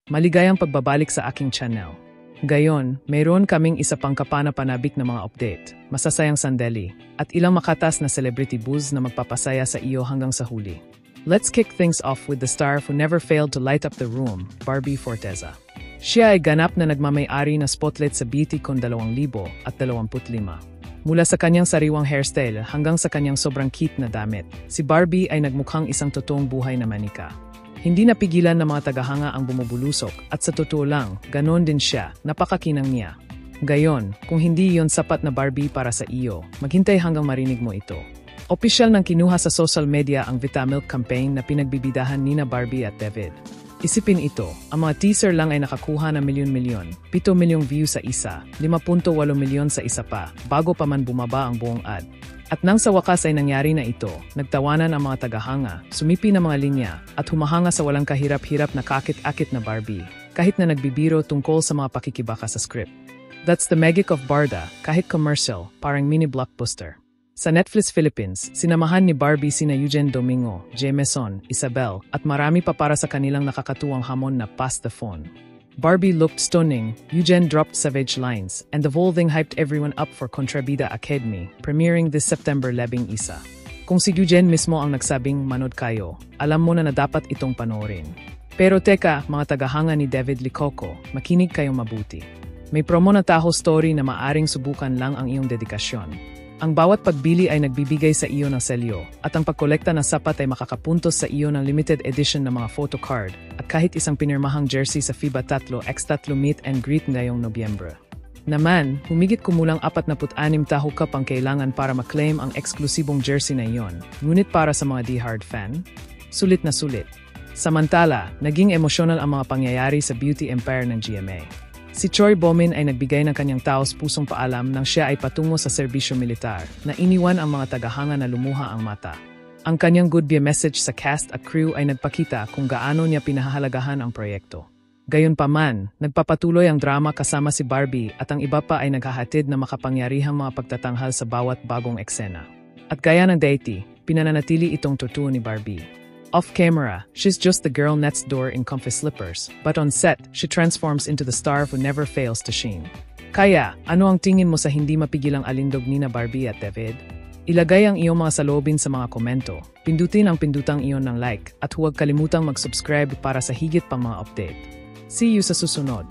Maligayang pagbabalik sa aking channel. Gayon, mayroon kaming isa pang kapanapanabik na mga update, masasayang sandali, at ilang makatas na celebrity buzz na magpapasaya sa iyo hanggang sa huli. Let's kick things off with the star who never failed to light up the room, Barbie Forteza. Siya ay ganap na nagmamay-ari na spotlight sa Beautycon 2025. Mula sa kanyang sariwang hairstyle hanggang sa kanyang sobrang cute na damit, si Barbie ay nagmukhang isang totoong buhay na manika. Hindi napigilan ng mga tagahanga ang bumubulusok at sa totoo lang, ganon din siya, napakakinang niya. Gayon, kung hindi yon sapat na Barbie para sa iyo, maghintay hanggang marinig mo ito. Opisyal nang kinuha sa social media ang Vitamilk campaign na pinagbibidahan nina Barbie at David. Isipin ito, ang mga teaser lang ay nakakuha ng milyon-milyon, 7 milyong views sa isa, 5.8 milyon sa isa pa, bago pa man bumaba ang buong ad. At nang sa wakas ay nangyari na ito, nagtawanan ang mga tagahanga, sumipi ng mga linya, at humahanga sa walang kahirap-hirap na kakit-akit na Barbie, kahit na nagbibiro tungkol sa mga pakikibaka sa script. That's the magic of Barda, kahit commercial, parang mini blockbuster. Sa Netflix Philippines, sinamahan ni Barbie sina Eugene Domingo, Jameson, Isabel, at marami pa para sa kanilang nakakatuwang hamon na Pass the Phone. Barbie looked stunning, Eugene dropped savage lines, and the whole thing hyped everyone up for Contrabida Academy, premiering this September 11. Kung si Eugene mismo ang nagsabing manood kayo, alam mo na dapat itong panoorin. Pero teka, mga tagahanga ni David Licoco, makinig kayong mabuti. May promo na taho story na maaring subukan lang ang iyong dedikasyon. Ang bawat pagbili ay nagbibigay sa iyo ng selyo, at ang pagkolekta ng sapat ay makakapuntos sa iyo ng limited edition na mga photo card, at kahit isang pinirmahang jersey sa FIBA 3x3 meet and greet ngayong Nobyembre. Naman, humigit kumulang 46 taho ka pang kailangan para maklaim ang eksklusibong jersey na iyon, ngunit para sa mga die-hard fan, sulit na sulit. Samantala, naging emosyonal ang mga pangyayari sa beauty empire ng GMA. Si Choi Bo-min ay nagbigay ng kanyang taos-pusong paalam nang siya ay patungo sa serbisyo militar, na iniwan ang mga tagahanga na lumuha ang mata. Ang kanyang goodbye message sa cast at crew ay nagpakita kung gaano niya pinahahalagahan ang proyekto. Gayunpaman, nagpapatuloy ang drama kasama si Barbie at ang iba pa ay naghahatid na makapangyarihang mga pagtatanghal sa bawat bagong eksena. At gaya ng deity, pinananatili itong totoo ni Barbie. Off-camera, she's just the girl next door in comfy slippers, but on set, she transforms into the star who never fails to shine. Kaya, ano ang tingin mo sa hindi mapigilang alindog nina Barbie at David? Ilagay ang iyong mga saloobin sa mga komento, pindutin ang pindutang iyon ng like, at huwag kalimutang mag-subscribe para sa higit pang mga update. See you sa susunod!